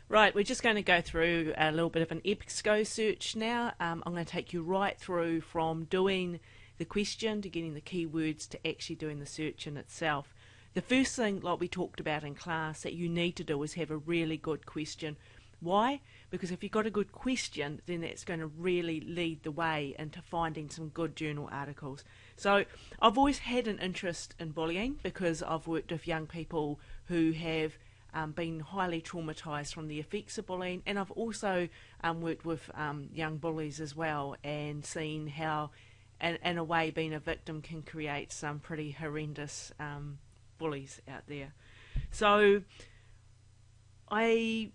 Right, we're just going to go through a little bit of an EBSCO search now. I'm going to take you right through from doing the question to getting the keywords to actually doing the search in itself. The first thing, like we talked about in class, that you need to do is have a really good question. Why? Because if you've got a good question, then that's going to really lead the way into finding some good journal articles. So I've always had an interest in bullying because I've worked with young people who have been highly traumatised from the effects of bullying, and I've also worked with young bullies as well and seen how, in a way, being a victim can create some pretty horrendous bullies out there. So I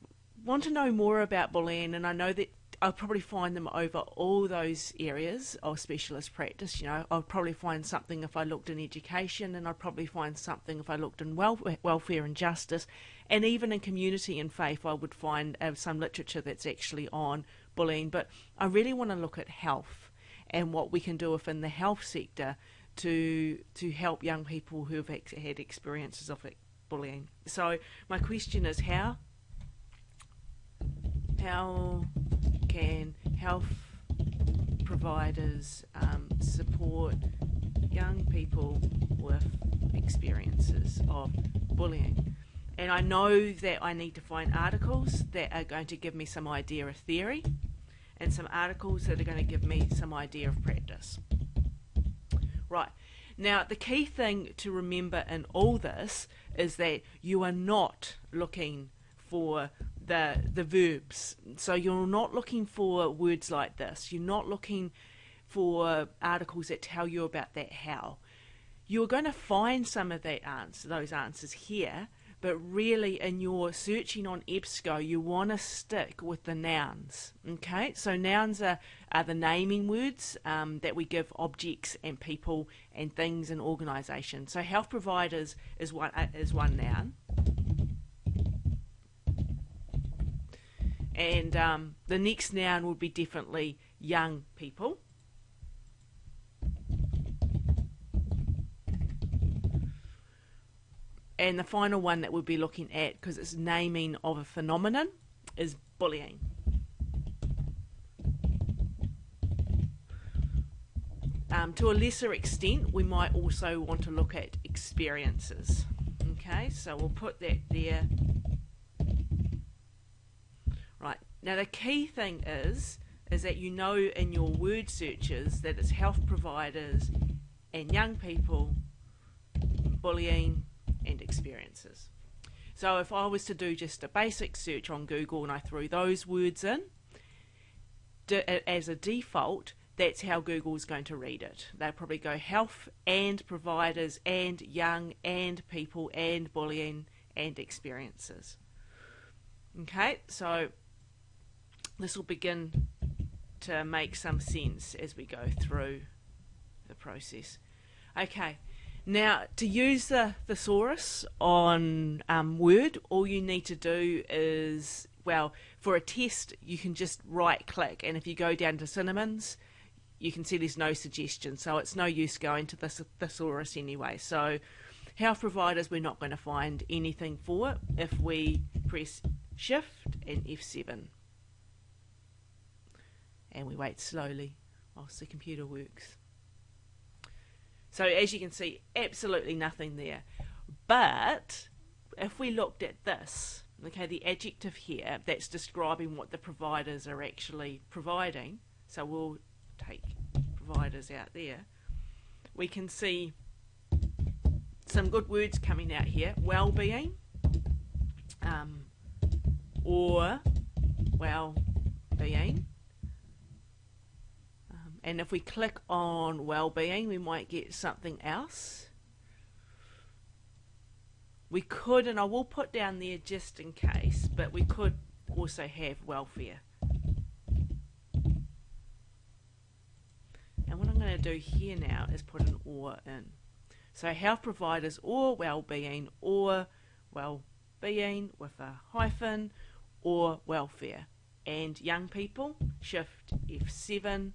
want to know more about bullying, and I know that I'll probably find them over all those areas of specialist practice. You know, I'll probably find something if I looked in education, and I'd probably find something if I looked in welfare and justice, and even in community and faith I would find some literature that's actually on bullying. But I really want to look at health and what we can do within the health sector to help young people who have had experiences of bullying. So my question is, how can health providers support young people with experiences of bullying? And I know that I need to find articles that are going to give me some idea of theory and some articles that are going to give me some idea of practice. Right. Now, the key thing to remember in all this is that you are not looking for the verbs. So you're not looking for words like this. You're not looking for articles that tell you about that how. You're going to find some of those answers here, but really in your searching on EBSCO, you want to stick with the nouns. Okay, so nouns are the naming words that we give objects and people and things and organisations. So health providers is one noun. And the next noun would be definitely young people. And the final one that we'll be looking at, because it's naming of a phenomenon, is bullying. To a lesser extent, we might also want to look at experiences. Okay, so we'll put that there. Right, now the key thing is that you know in your word searches that it's health providers and young people, bullying and experiences. So if I was to do just a basic search on Google and I threw those words in, as a default, that's how Google's going to read it. They'll probably go health and providers and young and people and bullying and experiences. Okay, so this will begin to make some sense as we go through the process. Okay, now to use the thesaurus on Word, all you need to do is, well, for a test you can just right click, and if you go down to synonyms you can see there's no suggestion, so it's no use going to the thesaurus anyway. So health providers, we're not going to find anything for it if we press Shift and F7. And we wait slowly whilst the computer works. So as you can see, absolutely nothing there. But if we looked at this, okay, the adjective here, that's describing what the providers are actually providing. So we'll take providers out there. We can see some good words coming out here. Well-being, or well-being. And if we click on well-being, we might get something else. We could, and I will put down there just in case, but we could also have welfare. And what I'm going to do here now is put an or in. So health providers or well-being with a hyphen, or welfare. And young people, Shift F7.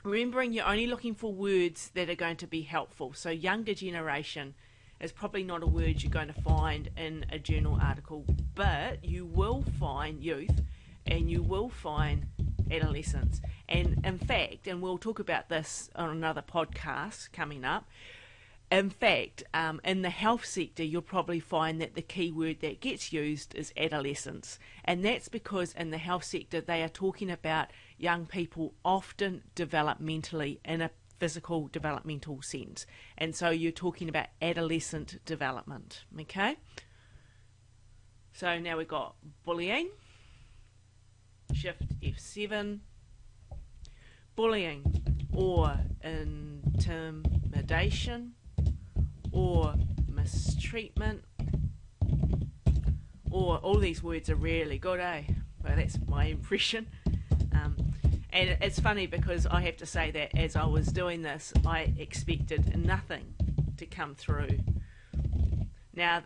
Remembering you're only looking for words that are going to be helpful. So younger generation is probably not a word you're going to find in a journal article, but you will find youth and you will find adolescents. And in fact, and we'll talk about this on another podcast coming up, in fact, in the health sector, you'll probably find that the key word that gets used is adolescence. And that's because in the health sector, they are talking about young people often developmentally in a physical developmental sense. And so you're talking about adolescent development, okay? So now we've got bullying. Shift F7. Bullying or intimidation or mistreatment, or all these words are really good, eh? Well, that's my impression. And it's funny because I have to say that as I was doing this, I expected nothing to come through. Now,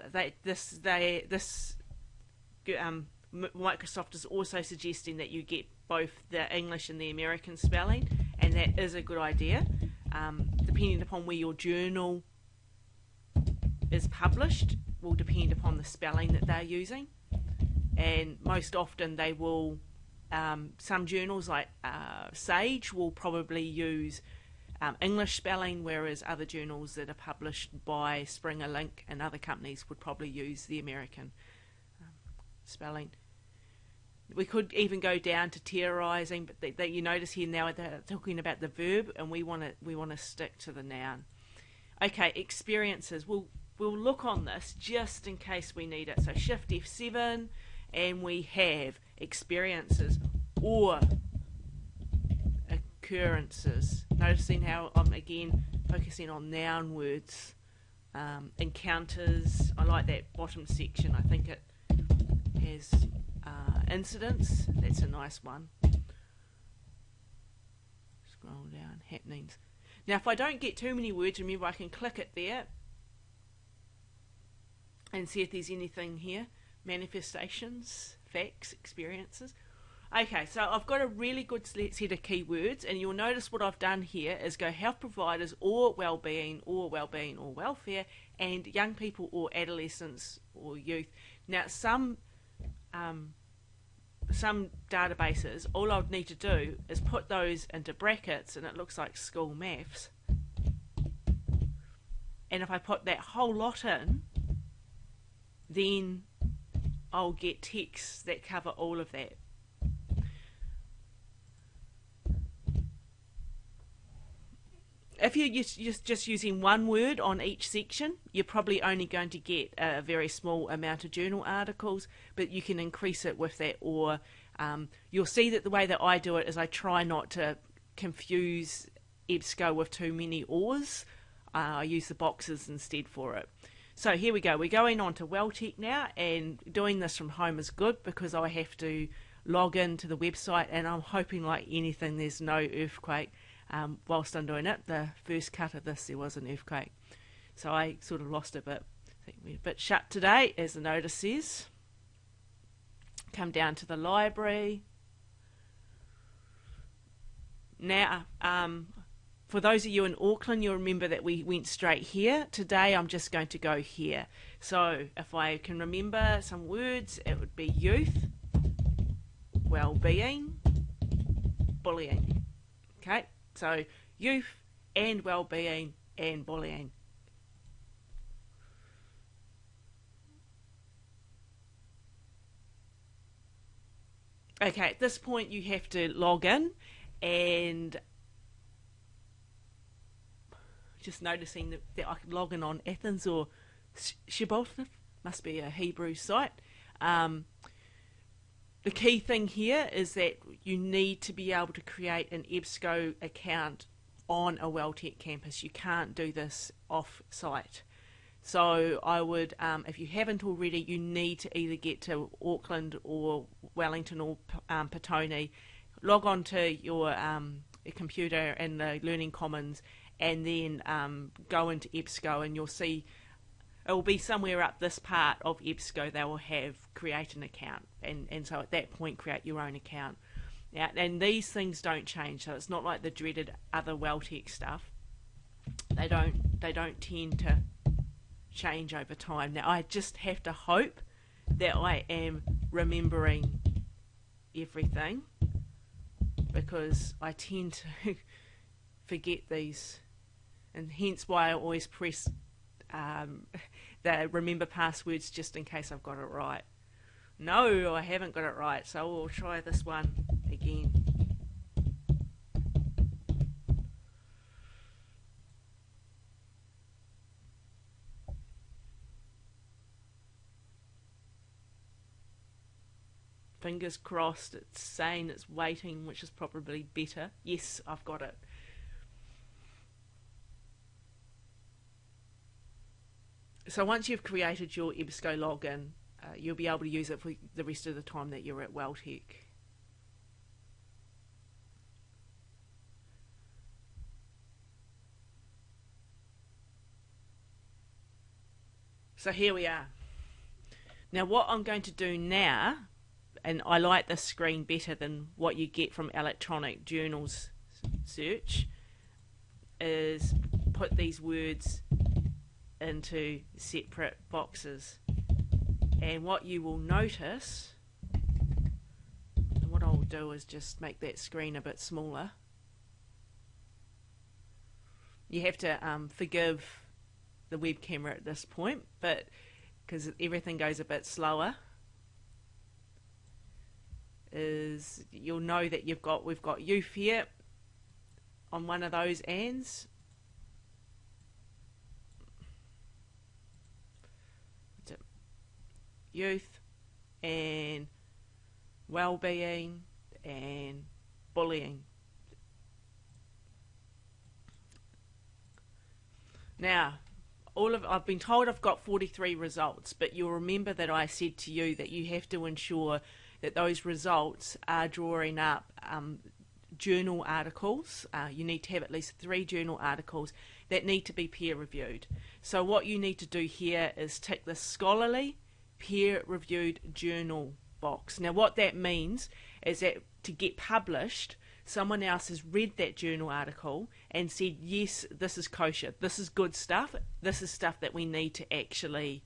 Microsoft is also suggesting that you get both the English and the American spelling, and that is a good idea. Depending upon where your journal is published will depend upon the spelling that they're using, and most often they will, some journals like Sage will probably use English spelling, whereas other journals that are published by Springer Link and other companies would probably use the American spelling. We could even go down to terrorizing, but you notice here now they're talking about the verb, and we want to stick to the noun. Okay, experiences. We'll look on this just in case we need it. So Shift F7, and we have experiences or occurrences. Noticing how I'm again focusing on noun words. Encounters. I like that bottom section. I think it has incidents. That's a nice one. Scroll down. Happenings. Now, if I don't get too many words, remember I can click it there and see if there's anything here. Manifestations, facts, experiences. Okay, so I've got a really good set of keywords, and you'll notice what I've done here is go health providers or well-being or welfare, and young people or adolescents or youth. Now, some databases, all I would need to do is put those into brackets, and it looks like school maths. And if I put that whole lot in, then I'll get texts that cover all of that. If you're just using one word on each section, you're probably only going to get a very small amount of journal articles, but you can increase it with that, or you'll see that the way that I do it is I try not to confuse EBSCO with too many ors. I use the boxes instead for it. So here we go. We're going on to WellTech now, and doing this from home is good because I have to log into the website, and I'm hoping like anything there's no earthquake. Whilst I'm doing it, the first cut of this, there was an earthquake, so I sort of lost a bit. I think we're a bit shut today, as the notice says. Come down to the library. Now, for those of you in Auckland, you'll remember that we went straight here. Today I'm just going to go here. So if I can remember some words, it would be youth, well-being, bullying. Okay, so youth and well-being and bullying. Okay, at this point you have to log in, and just noticing that I can log in on Athens or Shibboleth, must be a Hebrew site. The key thing here is that you need to be able to create an EBSCO account on a WellTech campus. You can't do this off-site. So I would, if you haven't already, you need to either get to Auckland or Wellington or Petone, log on to your computer in the Learning Commons, and then go into EBSCO, and you'll see it will be somewhere up this part of EBSCO. They will have create an account, and so at that point create your own account. Now, and these things don't change, so it's not like the dreaded other WellTech stuff. They don't tend to change over time. Now I just have to hope that I am remembering everything, because I tend to forget these, and hence why I always press the remember passwords just in case I've got it right. No, I haven't got it right, so we'll try this one again. Fingers crossed, it's saying it's waiting, which is probably better. Yes, I've got it. So once you've created your EBSCO login, you'll be able to use it for the rest of the time that you're at Welltech. So here we are. Now what I'm going to do now, and I like this screen better than what you get from electronic journals search, is put these words into separate boxes. And what you will notice, and what I'll do is just make that screen a bit smaller. You have to forgive the web camera at this point, but because everything goes a bit slower, is you'll know that we've got youth here on one of those ands. Youth and well-being and bullying. Now, I've been told I've got 43 results, but you'll remember that I said to you that you have to ensure that those results are drawing up journal articles. You need to have at least 3 journal articles that need to be peer reviewed. So what you need to do here is tick the scholarly peer reviewed journal box. Now what that means is that to get published, someone else has read that journal article and said, yes, this is kosher, this is good stuff, this is stuff that we need to actually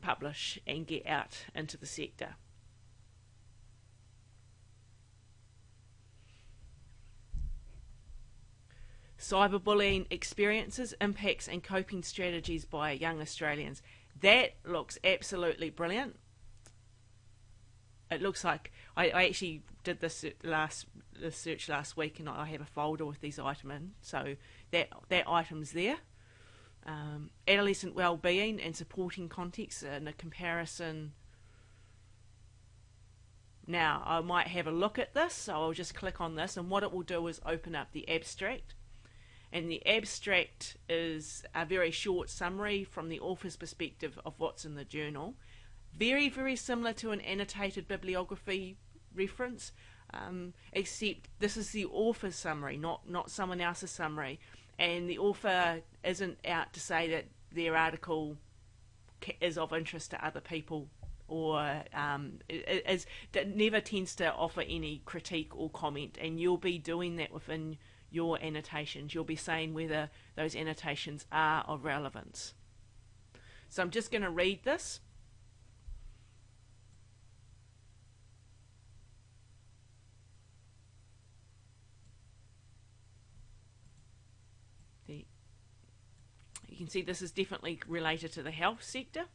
publish and get out into the sector. Cyberbullying experiences, impacts and coping strategies by young Australians. That looks absolutely brilliant. It looks like I actually did this search last week, and I have a folder with these items in, so that item's there. Adolescent well-being and supporting context in a comparison. Now I might have a look at this, so I'll just click on this, and what it will do is open up the abstract. And the abstract is a very short summary from the author's perspective of what's in the journal. Very, very similar to an annotated bibliography reference, except this is the author's summary, not someone else's summary. And the author isn't out to say that their article is of interest to other people, or it never tends to offer any critique or comment, and you'll be doing that within your annotations. You'll be saying whether those annotations are of relevance. So I'm just going to read this. You can see this is definitely related to the health sector.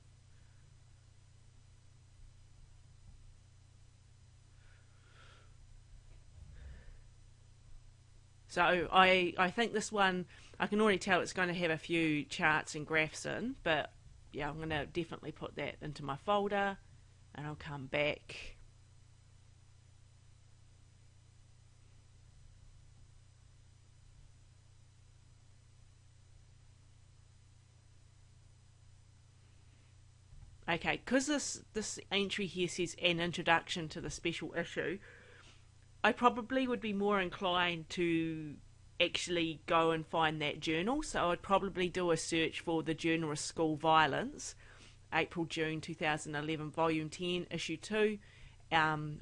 So I think this one, I can already tell it's going to have a few charts and graphs in, but yeah, I'm going to definitely put that into my folder, and I'll come back. Okay, because this entry here says an introduction to the special issue, I probably would be more inclined to actually go and find that journal. So I'd probably do a search for the Journal of School Violence, April-June 2011, Volume 10, Issue 2,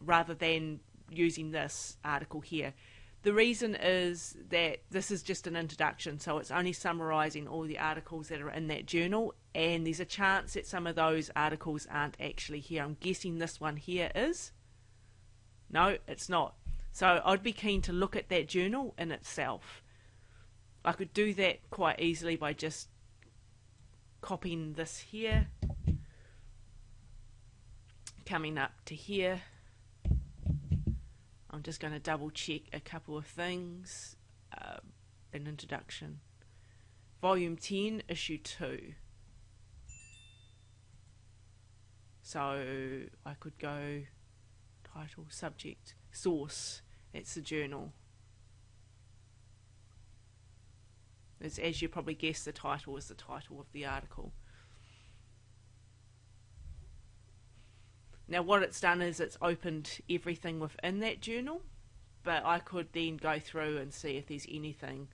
rather than using this article here. The reason is that this is just an introduction, so it's only summarising all the articles that are in that journal, and there's a chance that some of those articles aren't actually here. I'm guessing this one here is. No, it's not. So I'd be keen to look at that journal in itself. I could do that quite easily by just copying this here, coming up to here. I'm just going to double check a couple of things. An introduction. Volume 10, issue 2. So I could go title, subject, source. It's the journal. As you probably guessed, the title is the title of the article. Now what it's done is it's opened everything within that journal, but I could then go through and see if there's anything,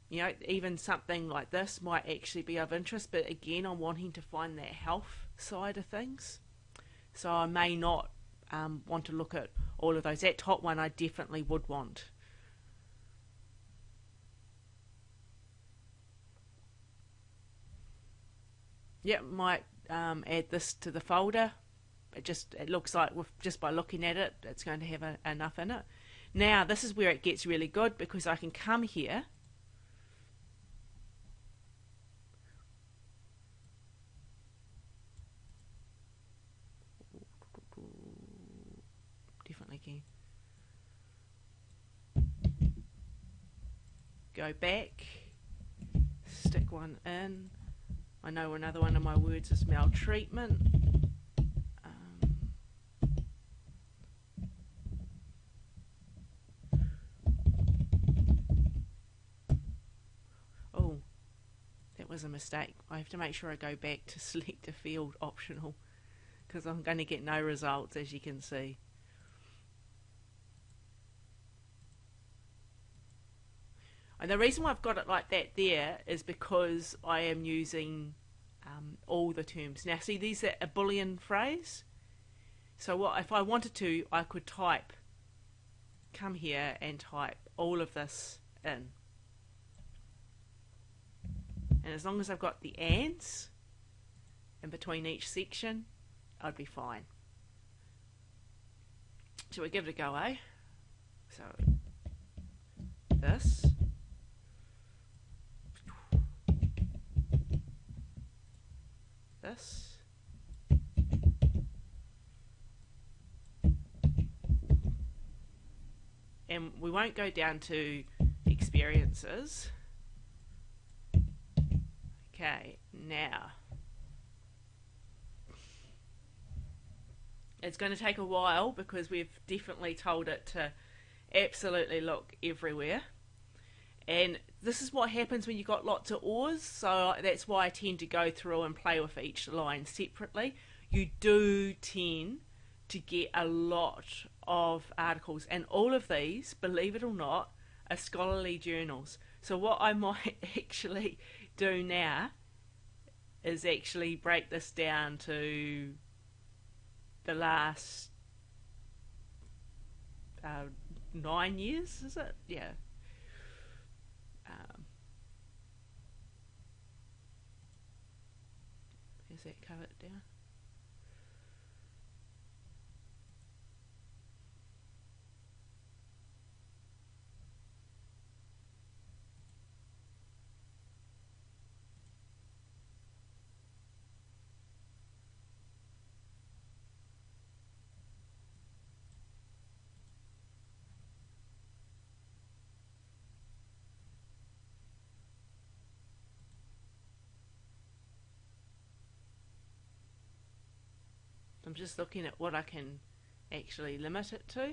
you know, even something like this might actually be of interest, but again I'm wanting to find that health side of things, so I may not want to look at all of those. That top one I definitely would want. Yep, might add this to the folder. It looks like just by looking at it, it's going to have enough in it. Now this is where it gets really good, because I can come here definitely can go back, stick one in. I know another one of my words is maltreatment. Oh, that was a mistake. I have to make sure I go back to select a field optional, because I'm going to get no results, as you can see. And the reason why I've got it like that there is because I am using all the terms. Now see, these are a Boolean phrase. So what if I wanted to, I could come here and type all of this in. And as long as I've got the ands in between each section, I'd be fine. Shall we give it a go, eh? So this. This. And we won't go down to experiences. Okay, now it's going to take a while because we've definitely told it to absolutely look everywhere. And this is what happens when you've got lots of ors, so that's why I tend to go through and play with each line separately. You do tend to get a lot of articles, and all of these, believe it or not, are scholarly journals. So what I might actually do now is actually break this down to the last 9 years, is it? Yeah. Is that cut it down? I'm just looking at what I can actually limit it to.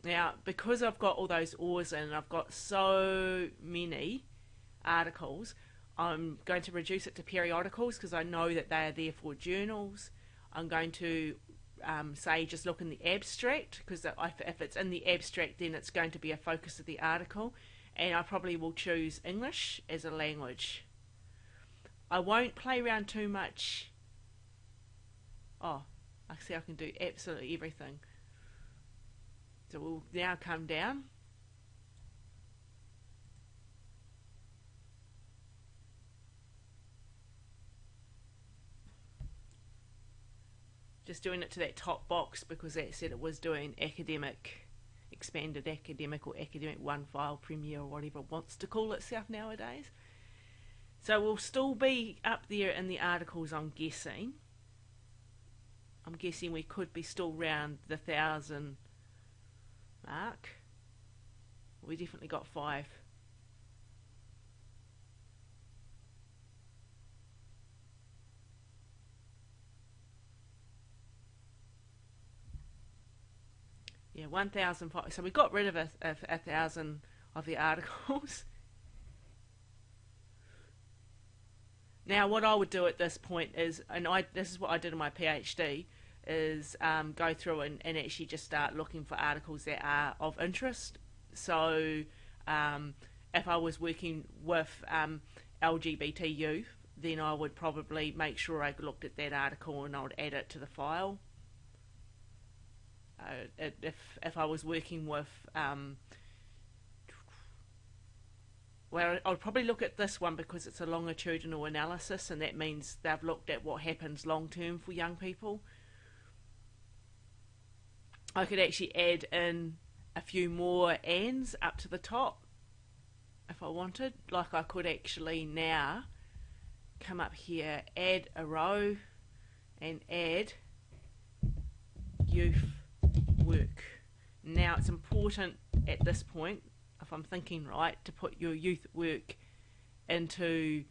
Now, because I've got all those ors in and I've got so many articles, I'm going to reduce it to periodicals because I know that they are there for journals. I'm going to say just look in the abstract, because if it's in the abstract, then it's going to be a focus of the article, and I probably will choose English as a language. I won't play around too much. Oh, I see I can do absolutely everything. So we'll now come down. Just doing it to that top box because that said it was doing academic, expanded academic, or academic one file Premiere, or whatever it wants to call itself nowadays. So we'll still be up there in the articles, I'm guessing. I'm guessing we could be still around the 1,000 mark. We definitely got 5. Yeah, 1,005. So we got rid of a 1,000 of the articles. Now, what I would do at this point is, this is what I did in my PhD, is go through and actually just start looking for articles that are of interest. So, if I was working with LGBT youth, then I would probably make sure I looked at that article and I would add it to the file. If I was working with, well, I'll probably look at this one because it's a longitudinal analysis, and that means they've looked at what happens long term for young people. I could actually add in a few more ands up to the top if I wanted. Like I could actually now come up here, add a row, and add youth work. Now it's important at this point, if I'm thinking right, to put your youth work into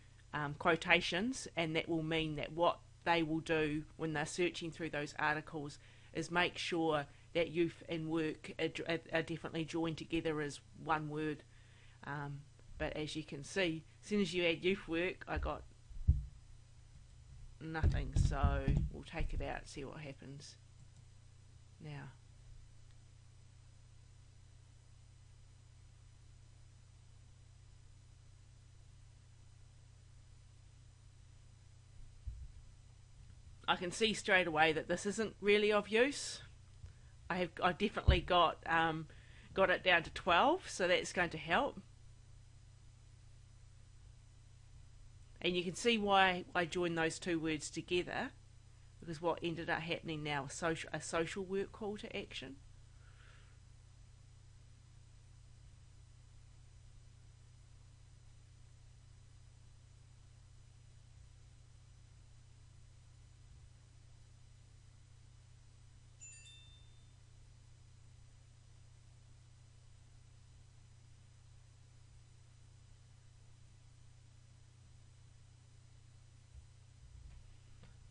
quotations, and that will mean that what they will do when they're searching through those articles is make sure that youth and work are definitely joined together as one word. But as you can see, as soon as you add youth work, I got nothing. So we'll take it out, see what happens now. I can see straight away that this isn't really of use. I definitely got it down to 12, so that's going to help. And you can see why I joined those two words together, because what ended up happening now is a social work call to action.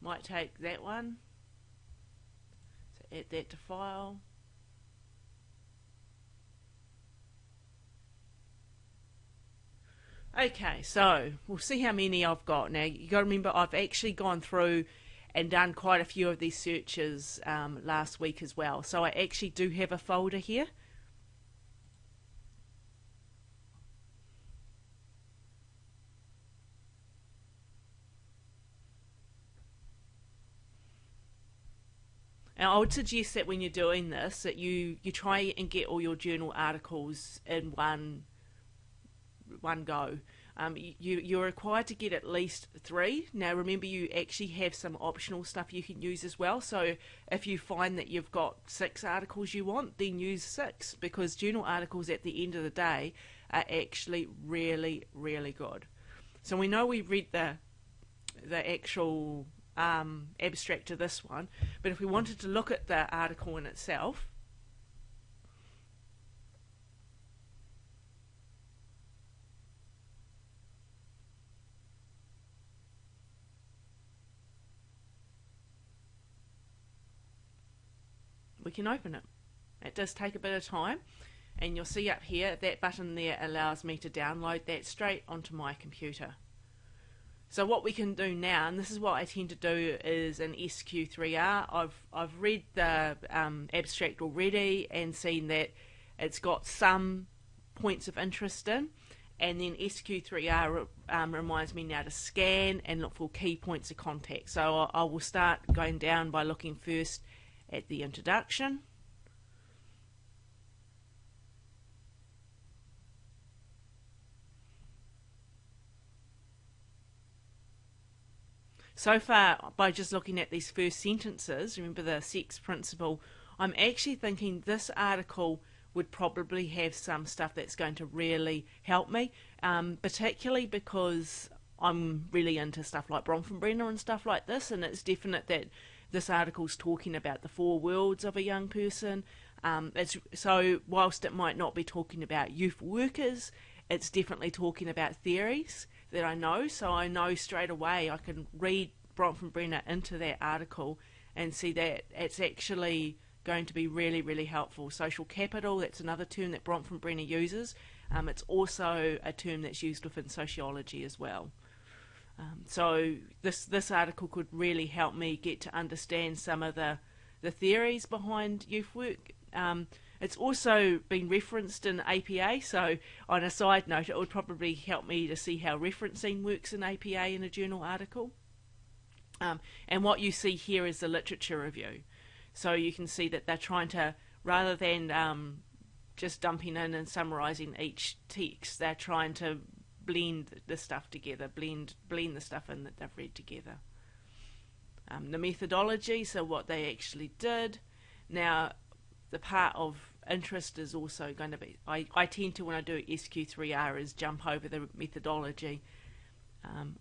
Might take that one, so add that to file. Okay, so we'll see how many I've got. Now you got to remember I've actually gone through and done quite a few of these searches last week as well, so I actually do have a folder here. Now, I would suggest that when you're doing this, that you try and get all your journal articles in one go. You're required to get at least 3. Now, remember, you actually have some optional stuff you can use as well. So, if you find that you've got 6 articles you want, then use 6, because journal articles at the end of the day are actually really, really good. So we know we read the actual abstract to this one, but if we wanted to look at the article in itself, we can open it. It does take a bit of time, and you'll see up here that button there allows me to download that straight onto my computer. So what we can do now, and this is what I tend to do, is an SQ3R. I've read the abstract already and seen that it's got some points of interest in, and then SQ3R reminds me now to scan and look for key points of contact. So I will start going down by looking first at the introduction. so far, by just looking at these first sentences, remember the sex principle, I'm actually thinking this article would probably have some stuff that's going to really help me, particularly because I'm really into stuff like Bronfenbrenner and stuff like this, and it's definite that this article's talking about the four worlds of a young person. So whilst it might not be talking about youth workers, it's definitely talking about theories that I know. So I know straight away I can read Bronfenbrenner into that article and see that it's actually going to be really, really helpful. Social capital, that's another term that Bronfenbrenner uses. It's also a term that's used within sociology as well. So this article could really help me get to understand some of the theories behind youth work. It's also been referenced in APA, so on a side note, it would probably help me to see how referencing works in APA in a journal article. And what you see here is the literature review. So you can see that they're trying to, rather than just dumping in and summarising each text, they're trying to blend the stuff together, blend the stuff in that they've read together. The methodology, so what they actually did. Now, the part of interest is also going to be, I tend to, when I do SQ3R, is jump over the methodology.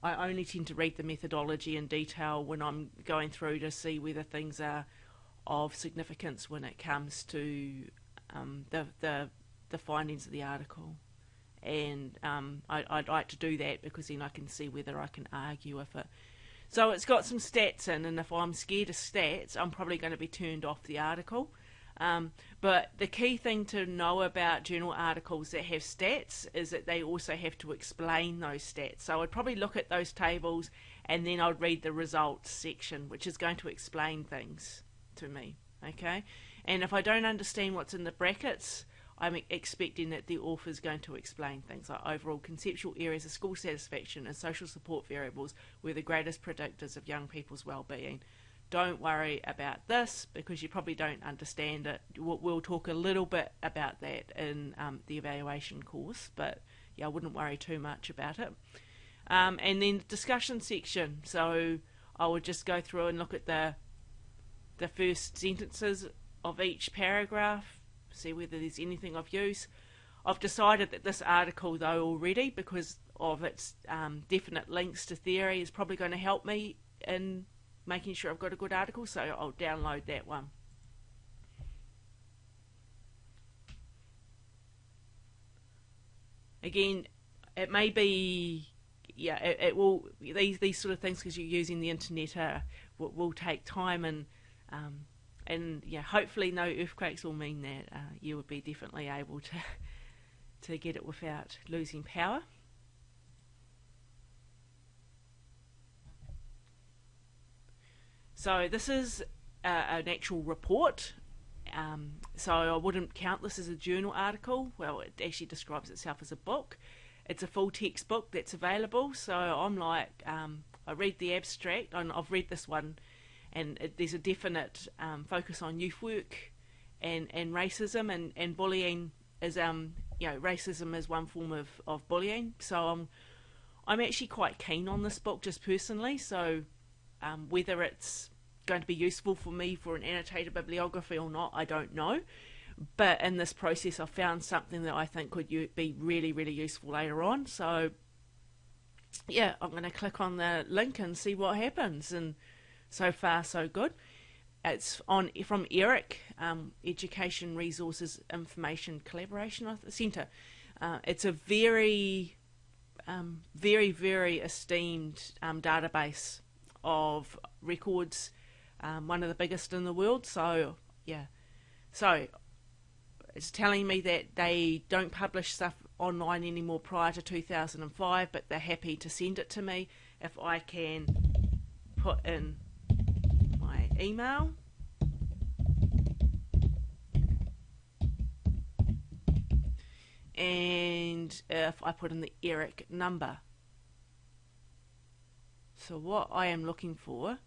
I only tend to read the methodology in detail when I'm going through to see whether things are of significance when it comes to the findings of the article. And I'd like to do that because then I can see whether I can argue with it. So it's got some stats in, and if I'm scared of stats, I'm probably going to be turned off the article. But the key thing to know about journal articles that have stats is that they also have to explain those stats. So I'd probably look at those tables and then I'd read the results section, which is going to explain things to me. Okay? And if I don't understand what's in the brackets, I'm expecting that the author is going to explain things like overall conceptual areas of school satisfaction and social support variables were the greatest predictors of young people's well-being. Don't worry about this because you probably don't understand it. We'll talk a little bit about that in the evaluation course, but yeah, I wouldn't worry too much about it. And then the discussion section. So I would just go through and look at the first sentences of each paragraph, see whether there's anything of use. I've decided that this article, though, already, because of its definite links to theory, is probably going to help me in making sure I've got a good article, so I'll download that one. Again, it may be, yeah, it will, these sort of things, because you're using the internet, will take time, and yeah, hopefully no earthquakes will mean that you would be definitely able to get it without losing power. So this is an actual report. So I wouldn't count this as a journal article. Well, it actually describes itself as a book. It's a full text book that's available. So I'm like, I read the abstract, and I've read this one, and there's a definite focus on youth work and racism, and bullying is, racism is one form of bullying. So I'm actually quite keen on this book just personally. So whether it's going to be useful for me for an annotated bibliography or not, I don't know. But in this process, I've found something that I think could be really, really useful later on. So yeah, I'm going to click on the link and see what happens. And so far, so good. It's from ERIC, Education Resources Information Collaboration Centre. It's a very, very, very esteemed database of records, one of the biggest in the world. So yeah, so it's telling me that they don't publish stuff online anymore prior to 2005, but they're happy to send it to me if I can put in my email. And if I put in the ERIC number. So what I am looking for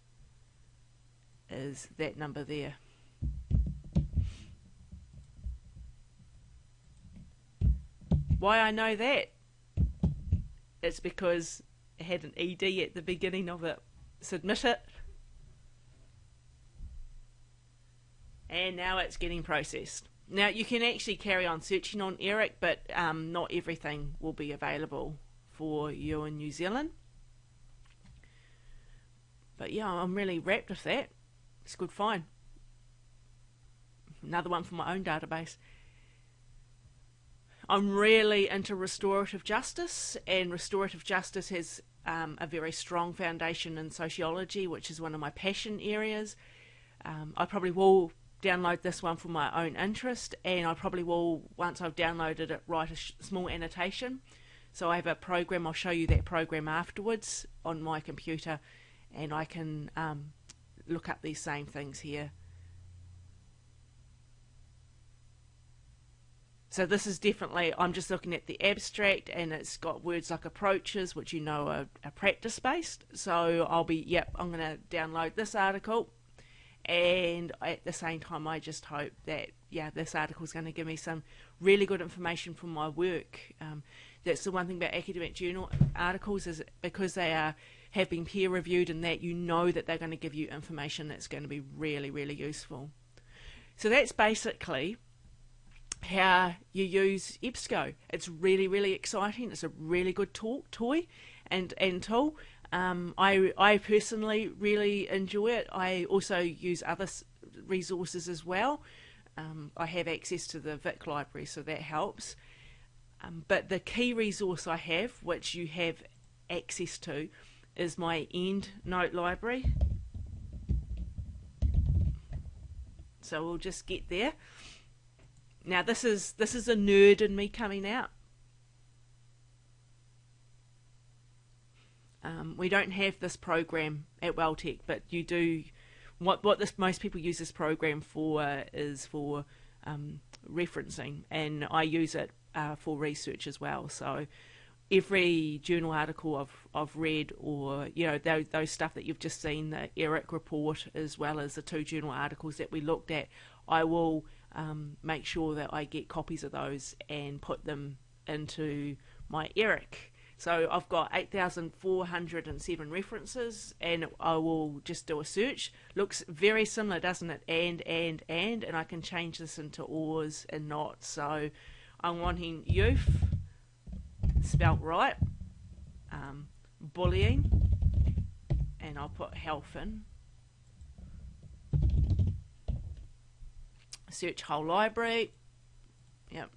is that number there. Why I know that? It's because it had an ED at the beginning of it. submit it, and now it's getting processed. Now you can actually carry on searching on ERIC, but not everything will be available for you in New Zealand. But yeah, I'm really wrapped with that. It's a good find. Another one for my own database. I'm really into restorative justice, and restorative justice has a very strong foundation in sociology, which is one of my passion areas. I probably will download this one for my own interest, and I probably will, once I've downloaded it, write a small annotation. So I have a program, I'll show you that program afterwards on my computer, and I can look up these same things here. So this is definitely, I'm just looking at the abstract, and it's got words like approaches, which you know are practice-based. So I'll be, yep, I'm going to download this article, and at the same time I just hope that, yeah, this article is going to give me some really good information for my work. That's the one thing about academic journal articles, is because they have been peer-reviewed, and that you know that they're going to give you information that's going to be really, really useful. So that's basically how you use EBSCO. It's really, really exciting. It's a really good toy and tool. I personally really enjoy it. I also use other resources as well. I have access to the Vic library, so that helps. But the key resource I have, which you have access to, is my Endnote library. So we'll just get there. Now this is a nerd in me coming out. We don't have this program at Welltech, but you do. What most people use this program for is for referencing, and I use it for research as well. So every journal article I've read, or those stuff that you've just seen, the ERIC report, as well as the 2 journal articles that we looked at, I will make sure that I get copies of those and put them into my ERIC. So I've got 8,407 references, and I will just do a search. Looks very similar, doesn't it? And I can change this into ors and not. So I'm wanting youth, spelt right, Boolean, and I'll put health in. Search whole library. Yep.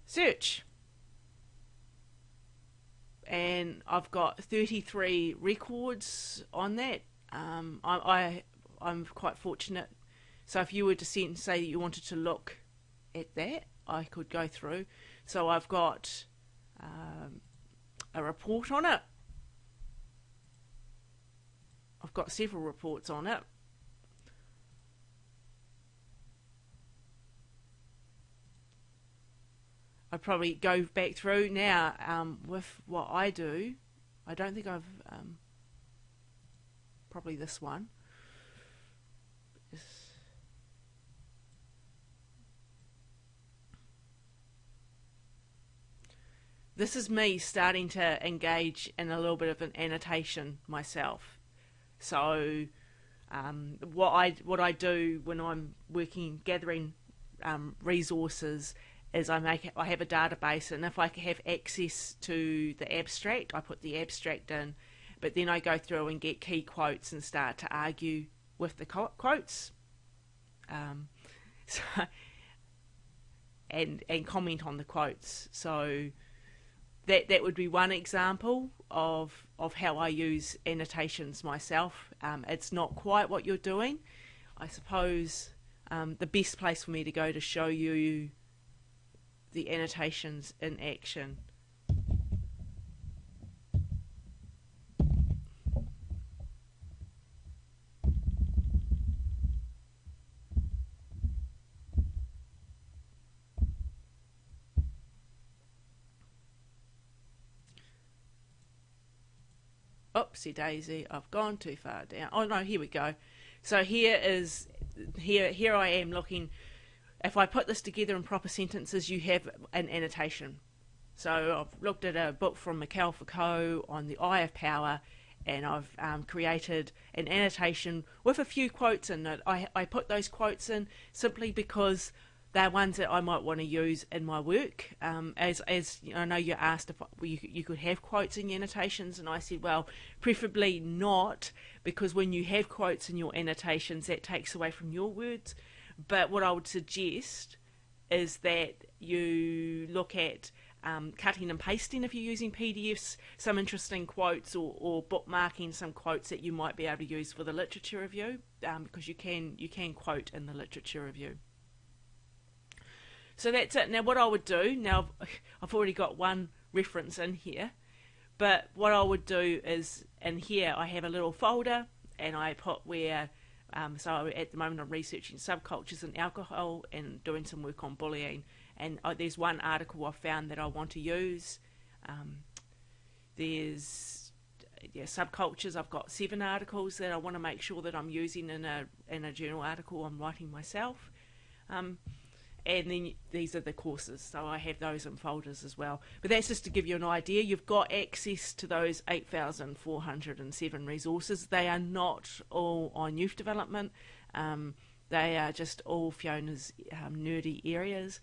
Search. And I've got 33 records on that. I'm quite fortunate. So if you were to say that you wanted to look at that, I could go through. So I've got a report on it. I've got several reports on it. I'd probably go back through now. With what I do, I don't think I've probably this one. This is me starting to engage in a little bit of an annotation myself. So what I do when I'm working gathering resources is I have a database, and if I have access to the abstract, I put the abstract in, but then I go through and get key quotes and start to argue with the quotes, and comment on the quotes. So that would be one example of how I use annotations myself. It's not quite what you're doing. I suppose the best place for me to go to show you the annotations in action. Oopsie daisy, I've gone too far down. Oh no, here we go. So here I am looking. If I put this together in proper sentences, you have an annotation. So I've looked at a book from Michel Foucault on the eye of power, and I've created an annotation with a few quotes in it. I put those quotes in simply because they're ones that I might want to use in my work. As I know you asked if you could have quotes in your annotations, and I said, well, preferably not, because when you have quotes in your annotations, that takes away from your words. But what I would suggest is that you look at cutting and pasting, if you're using PDFs, some interesting quotes, or bookmarking some quotes that you might be able to use for the literature review, because you can quote in the literature review. So that's it. Now what I would do, now I've already got one reference in here, but what I would do is in here I have a little folder, and I put where, so at the moment I'm researching subcultures in alcohol and doing some work on bullying, and there's one article I've found that I want to use. There's subcultures. I've got 7 articles that I want to make sure that I'm using in a journal article I'm writing myself. And then these are the courses, so I have those in folders as well. But that's just to give you an idea. You've got access to those 8,407 resources. They are not all on youth development. They are just all Fiona's nerdy areas.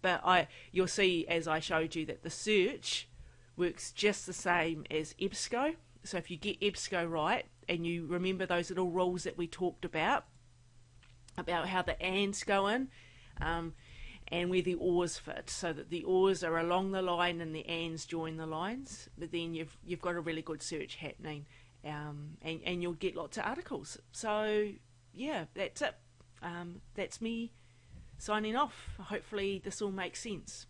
But you'll see, as I showed you, that the search works just the same as EBSCO. So if you get EBSCO right, and you remember those little rules that we talked about how the ands go in, and where the ors fit, so that the ors are along the line and the ands join the lines. But then you've got a really good search happening, and you'll get lots of articles. So yeah, that's it. That's me signing off. Hopefully this all makes sense.